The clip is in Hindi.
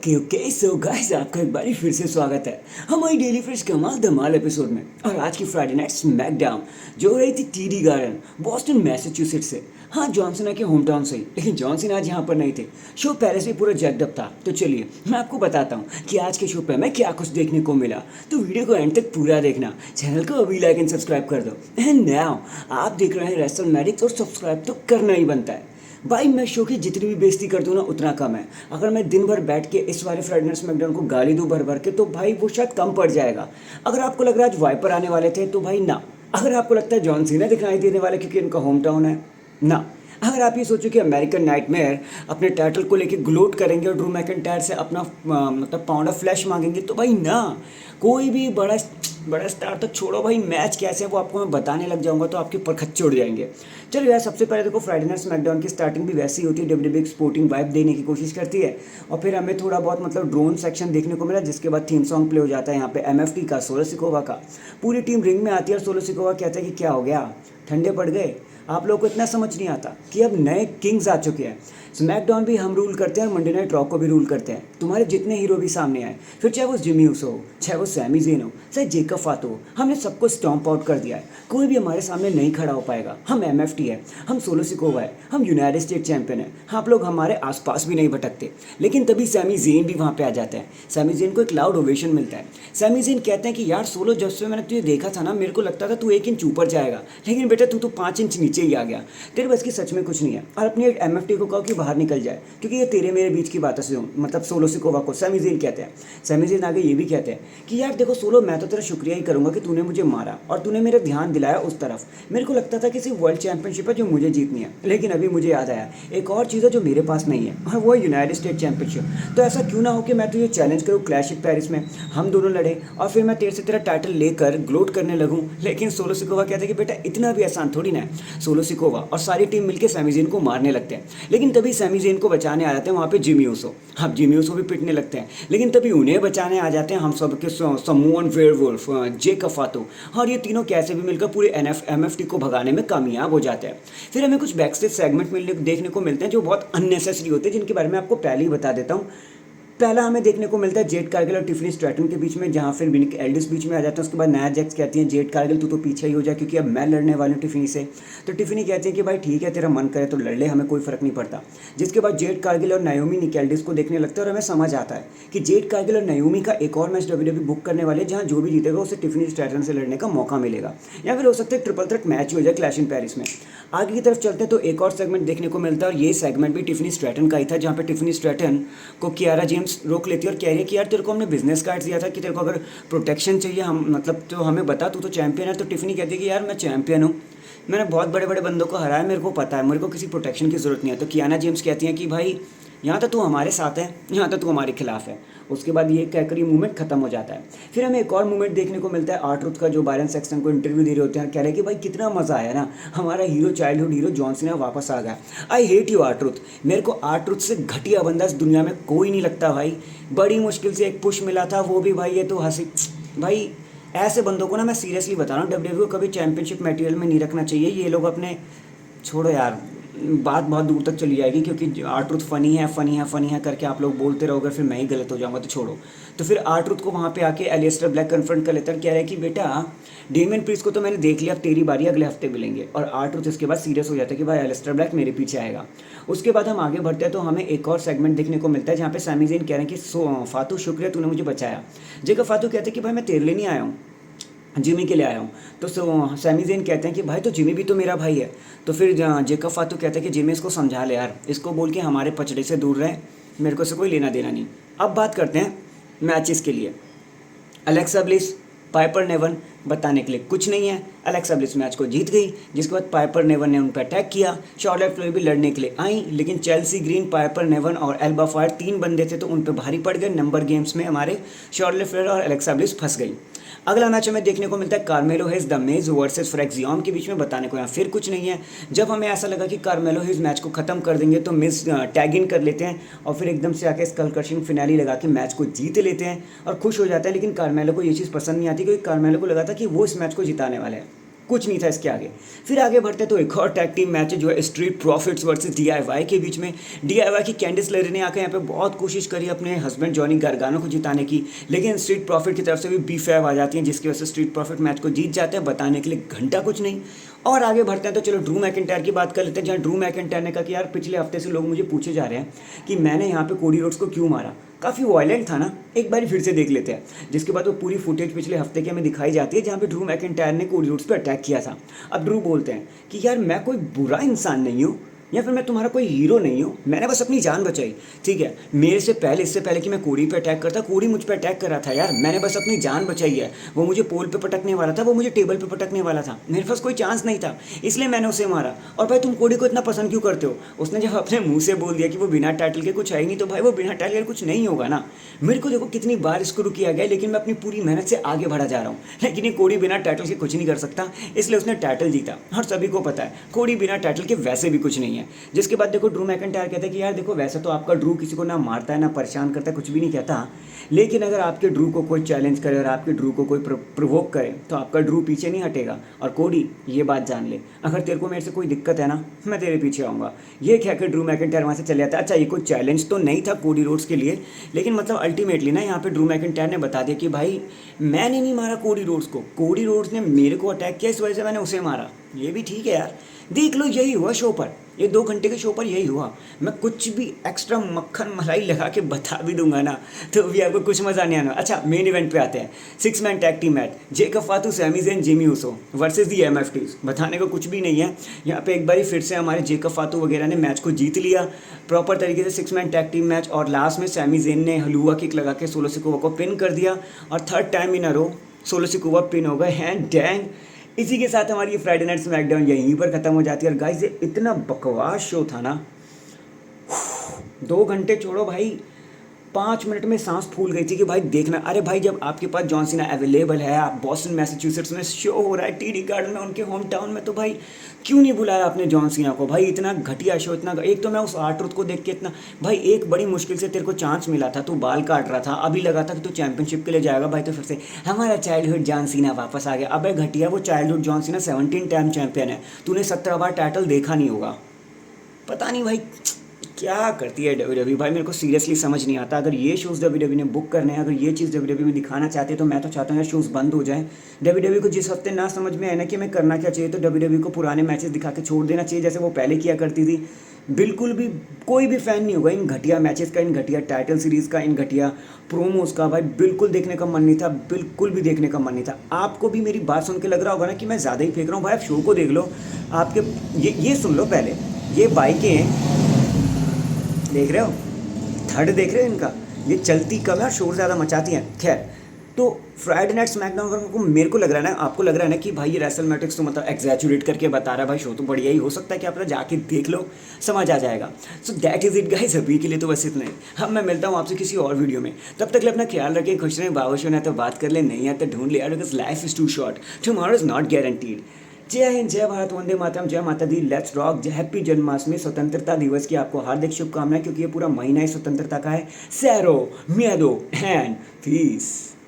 ओके सो गाइस आपका एक बारी फिर से स्वागत है हमारी डेली फ्रेश कमाल धमाल एपिसोड में। और आज की फ्राइडे नाइट स्मैकडाउन जो हो रही थी टीडी गार्डन बॉस्टन मैसेच्यूसेट्स से। हाँ, जॉन सीना के होम टाउन से ही, लेकिन जॉन सीना आज यहाँ पर नहीं थे। शो पहले से पूरा जैक्ड अप था। तो चलिए मैं आपको बताता हूँ कि आज के शो पे हमें क्या कुछ देखने को मिला। तो वीडियो को एंड तक पूरा देखना, चैनल को अभी लाइक एंड सब्सक्राइब कर दो। एंड नाउ आप देख रहे हैं रेसलमैनिक्स और सब्सक्राइब तो करना ही बनता है भाई। मैं शो की जितनी भी बेइज्जती कर दूँ ना उतना कम है। अगर मैं दिन भर बैठ के इस वाले फ्राइडे नाइट स्मैकडाउन को गाली दूँ भर भर के तो भाई वो शायद कम पड़ जाएगा। अगर आपको लग रहा है आज वाइपर आने वाले थे तो भाई ना। अगर आपको लगता है जॉन सीना दिखाई देने वाले क्योंकि इनका होम टाउन है, ना। अगर आप ये सोचो कि अमेरिकन नाइटमेयर अपने टाइटल को लेके ग्लोट करेंगे और ड्रू मैकिंटायर से अपना मतलब पाउंड ऑफ फ्लैश मांगेंगे तो भाई ना। कोई भी बड़ा बड़ा स्टार तो छोड़ो भाई, मैच कैसे है वो आपको मैं बताने लग जाऊंगा तो आपके ऊपर खच्चे उड़ जाएंगे। चलो यार, सबसे पहले देखो फ्राइडे नाइट स्मैकडाउन की स्टार्टिंग भी वैसी होती है, डब्ल्यूडब्ल्यूई स्पोर्टिंग वाइब देने की कोशिश करती है। और फिर हमें थोड़ा बहुत मतलब ड्रोन सेक्शन देखने को मिला, जिसके बाद थीम सॉन्ग प्ले हो जाता है यहाँ पे एमएफटी का, सोलो सिकोवा का। पूरी टीम रिंग में आती है और सोलो सिकोवा कहता है कि क्या हो गया, ठंडे पड़ गए। आप लोगों को इतना समझ नहीं आता कि अब नए किंग्स आ चुके हैं। स्मैकडाउन भी हम रूल करते हैं और मंडे नाइट रॉ को भी रूल करते हैं। तुम्हारे जितने हीरो भी सामने आए, फिर चाहे वो जिमी ऊसो हो, चाहे वो सैमी ज़ेन हो, चाहे जेकब फातो हो, हमने सबको स्टॉम्प आउट कर दिया है। कोई भी हमारे सामने नहीं खड़ा हो पाएगा। हम एमएफटी है, हम सोलो सिकोवा है, हम यूनाइटेड स्टेट चैंपियन है। आप लोग हमारे आसपास भी नहीं भटकते। लेकिन तभी सैमी ज़ेन भी वहाँ पे आ जाते हैं। सैमी ज़ेन को एक लाउड ओवेशन मिलता है। सैमी ज़ेन कहते हैं कि यार सोलो, जब से मैंने तुझे देखा था ना, मेरे को लगता था तू 1 इंच ऊपर जाएगा, लेकिन बेटा तू तो 5 इंच नीचे ही आ गया। तेरे बस की सच में कुछ नहीं है। और अपनी एक एमएफटी को कहो कि बाहर निकल जाए, क्योंकि ये तेरे मेरे बीच की बात है। मतलब सोलो सिकोवा को सैमी ज़ेन कहते हैं। सैमी ज़ेन आगे ये भी कहते हैं कि यार देखो सोलो, मैं तो तेरा शुक्रिया ही करूंगा कि तूने मुझे मारा और तूने मेरा ध्यान दिलाया उस तरफ। मेरे को लगता था कि सिर्फ वर्ल्ड चैंपियनशिप है जो मुझे जीतनी है, लेकिन अभी मुझे याद आया एक और चीज़ है जो मेरे पास नहीं है, और वो है यूनाइटेड स्टेट चैंपियनशिप। तो ऐसा क्यों ना हो कि मैं तुझे चैलेंज करूँ क्लैश ऑफ पेरिस में, हम दोनों लड़े और फिर मैं तेरे से तेरा टाइटल लेकर ग्लोट करने लगूँ। लेकिन सोलो सिकोवा कहते हैं कि बेटा इतना भी आसान थोड़ी ना है। सोलो सिकोवा और सारी टीम मिलकर सैमी ज़ेन को मारने लगते हैं, लेकिन तभी सैमी ज़ेन को बचाने आ जाते हैं वहाँ पे जिमी ऊसो। अब जिमी ऊसो भी पिटने लगते हैं, लेकिन तभी उन्हें बचाने आ जाते हैं हम सब के समूहन वेयरवुल्फ, जेकब फातो। और ये तीनों कैसे भी मिलकर पूरे एमएफटी को भगाने में कामयाब हो जाते हैं। फिर हमें कुछ बैकस्टेज सेगमेंट मिलने देखने को मिलते हैं जो बहुत अननेसेसरी होते हैं, जिनके बारे में आपको पहले ही बता देता हूँ। पहला हमें देखने को मिलता है जेड कारगिल और टिफनी स्ट्रैटन के बीच में, जहाँ फिर विनिक एल्डिस बीच में आ जाता है। उसके बाद नया जैक्स कहती हैं जेड कारगिल तू तो पीछे ही हो जा, क्योंकि अब मैं लड़ने वाली हूँ टिफनी से। तो टिफनी कहती है कि भाई ठीक है, तेरा मन करे तो लड़ ले, हमें कोई फर्क नहीं पड़ता। जिसके बाद जेड कारगिल और नायोमी निक एल्डिस को देखने लगता है और हमें समझ आता है कि जेड कारगिल और नायोमी का एक और मैच डब्ल्यूडब्ल्यूई बुक करने वाले, जहाँ जो भी जीतेगा उसे टिफनी स्ट्रैटन से लड़ने का मौका मिलेगा, या फिर हो सकता है ट्रिपल थ्रेट मैच हो जाए क्लैश इन पेरिस में। आगे की तरफ चलते हैं तो एक और सेगमेंट देखने को मिलता है, और ये सेगमेंट भी टिफनी स्ट्रैटन का ही था, जहाँ पे टिफनी स्ट्रैटन को कियारा जेम्स रोक लेती है और कह रही है कि यार तेरे को हमने बिजनेस कार्ड दिया था कि तेरे को अगर प्रोटेक्शन चाहिए, हम मतलब तो हमें बता, तू तो चैंपियन है। तो टिफनी कहती है कि यार मैं चैंपियन हूँ, मैंने बहुत बड़े बड़े बंदों को हराया, मेरे को पता है, मेरे को किसी प्रोटेक्शन की ज़रूरत नहीं है। तो कियाना जेम्स कहती हैं कि भाई यहाँ तो तू हमारे साथ है, यहाँ तो तू हमारे खिलाफ है। उसके बाद ये कहकर ये मूवमेंट खत्म हो जाता है। फिर हमें एक और मूवमेंट देखने को मिलता है आर-ट्रूथ का, जो बायरन सेक्सटन को इंटरव्यू दे रहे होते हैं, कह रहे हैं कि भाई कितना मज़ा आया ना, हमारा hero, childhood hero John Cena वापस आ गया। I hate you are-truth. मेरे को आर-ट्रूथ से घटिया बंदा इस दुनिया में कोई नहीं लगता भाई। बड़ी मुश्किल से एक पुश मिला था, वो भी भाई ये तो हंसी। भाई ऐसे बंदों को ना मैं सीरियसली बता रहा हूँ, डब्ल्यूडब्ल्यूई को कभी चैंपियनशिप मटेरियल में नहीं रखना चाहिए। ये लोग अपने, छोड़ो यार, बात बहुत दूर तक चली जाएगी, क्योंकि आर-ट्रूथ फनी है फनी है फनी है करके आप लोग बोलते रहोगे, फिर मैं ही गलत हो जाऊंगा, तो छोड़ो। तो फिर आर-ट्रूथ को वहाँ पे आके एलिस्टर ब्लैक कन्फ्रंट कर लेता है, कह रहा है कि बेटा डेमियन प्रीस्ट को तो मैंने देख लिया, अब तेरी बारी, अगले हफ्ते मिलेंगे। और आर-ट्रूथ इसके बाद सीरियस हो जाता है कि भाई एलिस्टर ब्लैक मेरे पीछे आएगा। उसके बाद हम आगे बढ़ते हैं तो हमें एक और सेगमेंट देखने को मिलता है, जहाँ पे सैमी ज़ेन कह रहे हैं कि फातू शुक्रिया तूने मुझे बचाया। जेकब फातू कहते हैं कि भाई मैं तेरे लिए नहीं आया हूँ, जिमी के लिए आया हूँ। तो सैमी ज़ेन कहते हैं कि भाई तो जिमी भी तो मेरा भाई है। तो फिर जेकब फातू कहते हैं कि जिमी इसको समझा ले यार, इसको बोल के हमारे पचड़े से दूर रहे, मेरे को से कोई लेना देना नहीं। अब बात करते हैं मैचेस के लिए। अलेक्सा ब्लिस, पाइपर नेवन, बताने के लिए कुछ नहीं है। अलेक्सा ब्लिस मैच को जीत गई, जिसके बाद पाइपर नेवन ने उन पर अटैक किया। शार्लेट फ्लेयर भी लड़ने के लिए आई, लेकिन चेल्सी ग्रीन, पाइपर नेवन और एल्बा फायर 3 बंदे थे तो उन पर भारी पड़ गए। नंबर गेम्स में हमारे शार्लेट फ्लेयर और अलेक्सा ब्लिस फंस गई। अगला मैच हमें देखने को मिलता है कार्मेलो हेज द मेज वर्सेस फ्रेक्सियम के बीच में, बताने को यहाँ फिर कुछ नहीं है। जब हमें ऐसा लगा कि कार्मेलो हेज मैच को खत्म कर देंगे तो मिस टैग इन कर लेते हैं और फिर एकदम से आके स्कल क्रशिंग फिनाली लगा के मैच को जीत लेते हैं और खुश हो जाते हैं। लेकिन कार्मेलो को ये चीज़ पसंद नहीं आती, क्योंकि कार्मेलो को लगा था कि वो इस मैच को जिताने वाले हैं। कुछ नहीं था इसके आगे। फिर आगे बढ़ते तो एक और टैग टीम मैच है जो है स्ट्रीट प्रॉफिट्स वर्सेस DIY के बीच में। DIY की कैंडिस लेरे ने आकर यहाँ पे बहुत कोशिश करी अपने हस्बैंड जॉनी गार्गानो को जिताने की, लेकिन स्ट्रीट प्रॉफिट की तरफ से भी B5 आ जाती है, जिसकी वजह से स्ट्रीट प्रॉफिट मैच को जीत जाते हैं, बताने के लिए घंटा कुछ नहीं। और आगे बढ़ते हैं तो चलो ड्रू मैकिंटायर की बात कर लेते हैं, जहाँ ड्रू मैकिंटायर ने कहा कि यार पिछले हफ्ते से लोग मुझे पूछे जा रहे हैं कि मैंने यहाँ पे कोडी रोड्स को क्यों मारा, काफ़ी वायलेंट था ना, एक बार फिर से देख लेते हैं। जिसके बाद वो पूरी फुटेज पिछले हफ्ते की हमें दिखाई जाती है, जहाँ पे ड्रू मैकिंटायर ने कोडी रोड्स पे अटैक किया था। अब ड्रू बोलते हैं कि यार मैं कोई बुरा इंसान नहीं हूँ या फिर मैं तुम्हारा कोई हीरो नहीं हूँ, मैंने बस अपनी जान बचाई, ठीक है। मेरे से पहले, इससे पहले कि मैं कोडी पे अटैक करता, कोडी मुझ पे अटैक कर रहा था यार, मैंने बस अपनी जान बचाई है। वो मुझे पोल पे पटकने वाला था, वो मुझे टेबल पे पटकने वाला था, मेरे पास कोई चांस नहीं था, इसलिए मैंने उसे मारा। और भाई तुम कोडी को इतना पसंद क्यों करते हो? उसने जब अपने मुँह से बोल दिया कि वो बिना टाइटल के कुछ है ही नहीं, तो भाई वो बिना टाइटल के कुछ नहीं होगा ना। मेरे को देखो कितनी बार इसको रुक किया गया, लेकिन मैं अपनी पूरी मेहनत से आगे बढ़ा जा रहा हूँ। लेकिन ये कोडी बिना टाइटल के कुछ नहीं कर सकता, इसलिए उसने टाइटल जीता। और सभी को पता है कोडी बिना टाइटल के वैसे भी कुछ नहीं है। जिसके बाद देखो ड्रू मैकिंटायर कहता है कि यार देखो वैसे तो आपका ड्रू किसी को ना मारता है ना परेशान करता है, कुछ भी नहीं कहता, लेकिन अगर आपके ड्रू को कोई चैलेंज करे और आपके ड्रू को कोई प्रोवोक करे तो आपका ड्रू पीछे नहीं हटेगा। और कोडी ये बात जान ले, अगर तेरे को मेरे से कोई दिक्कत है ना, मैं तेरे पीछे आऊँगा। ये कहकर ड्रू मैकिंटायर वहाँ से चले जाता है। अच्छा, ये कोई चैलेंज तो नहीं था कोडी रोड्स के लिए, लेकिन मतलब अल्टीमेटली ना यहाँ पे ड्रू मैकिंटायर ने बता दिया कि भाई मैंने नहीं मारा कोडी रोड्स को, कोडी रोड्स ने मेरे को अटैक किया, इस वजह से मैंने उसे मारा। ये भी ठीक है यार, देख लो यही हुआ शो पर, ये 2 घंटे के शो पर यही हुआ। मैं कुछ भी एक्स्ट्रा मक्खन मलाई लगा के बता भी दूंगा ना तो भी आपको कुछ मज़ा नहीं आना। अच्छा, मेन इवेंट पे आते हैं। 6 man tag team match, Jacob Fatu, Sami Zayn, Jimmy Uso versus the MFTs। बताने को कुछ भी नहीं है, यहाँ पे एक बार फिर से हमारे जेकब फातू वगैरह ने मैच को जीत लिया प्रॉपर तरीके से, 6 मैन टैग टीम मैच। और लास्ट में सैमी ज़ेन ने हलुआ किक लगा के सोलो सिकोवा को पिन कर दिया, और 3rd time in a row Solo Sikoa pin हो गए हैं। डैंग, इसी के साथ हमारी ये फ्राइडे नाइट स्मैकडाउन यहीं पर ख़त्म हो जाती है। और गाइस ये इतना बकवास शो था ना, 2 घंटे छोड़ो भाई, 5 मिनट में सांस फूल गई थी कि भाई देखना। अरे भाई जब आपके पास जॉन सीना अवेलेबल है, आप बॉस्टन मैसाचुसेट्स में शो हो रहा है TD गार्डन में उनके होम टाउन में, तो भाई क्यों नहीं बुलाया आपने जॉन सीना को? भाई इतना घटिया शो, इतना, एक तो मैं उस R-Truth को देख के इतना, भाई एक बड़ी मुश्किल से तेरे को चांस मिला था, तू बाल काट रहा था, अभी लगा था कि तू चैंपियनशिप के लिए जाएगा भाई, तो फिर से हमारा चाइल्डहुड जॉन सीना वापस आ गया। अबे घटिया, वो childhood John Cena 17 time champion है, तूने 17 बार टाइटल देखा नहीं होगा। पता नहीं भाई क्या करती है WWE भाई, मेरे को सीरियसली समझ नहीं आता। अगर ये शोज़ WWE ने बुक करने हैं, अगर ये चीज़ WWE में दिखाना चाहते हैं, तो मैं तो चाहता हूँ यार शोज़ बंद हो जाएं। WWE को जिस हफ्ते ना समझ में आए ना कि हमें करना क्या चाहिए, तो WWE को पुराने मैचेस दिखा के छोड़ देना चाहिए, जैसे वो पहले किया करती थी। बिल्कुल भी कोई भी फ़ैन नहीं होगा इन घटिया मैचेस का, इन घटिया टाइटल सीरीज़ का, इन घटिया प्रोमोज़ का। भाई बिल्कुल देखने का मन नहीं था, बिल्कुल भी देखने का मन नहीं था। आपको भी मेरी बात सुन के लग रहा होगा ना कि मैं ज़्यादा ही फेंक रहा हूँ। भाई आप शो को देख लो, आपके ये सुन लो पहले, ये बाइकें देख रहे हो, थर्ड देख रहे हो इनका, ये चलती कम है और शोर ज़्यादा मचाती हैं। खैर, तो फ्राइडे नाइट स्मैकडाउन को मेरे को लग रहा है ना, आपको लग रहा है ना कि भाई ये रेसलमैटिक्स तो मतलब एग्जैचुरेट करके बता रहा है, भाई शो तो बढ़िया ही हो सकता है, कि आप जाके देख लो, समझ आ जाएगा। So that is it guys, अभी के लिए तो बस इतना ही। अब मैं मिलता हूँ आपसे किसी और वीडियो में, तब तक अपना ख्याल रखें, खुश रहें, बावश होना तो बात कर ले, नहीं है तो ढूंढ ले यार, because life is too short, tomorrow is not guaranteed. जय हिंद, जय भारत, वंदे मातरम, जय माता दी, लेट्स रॉक, जय हैप्पी जन्माष्टमी, स्वतंत्रता दिवस की आपको हार्दिक शुभकामनाएं, क्योंकि ये पूरा महीना ही स्वतंत्रता का है। सैरो मियादो एंड पीस।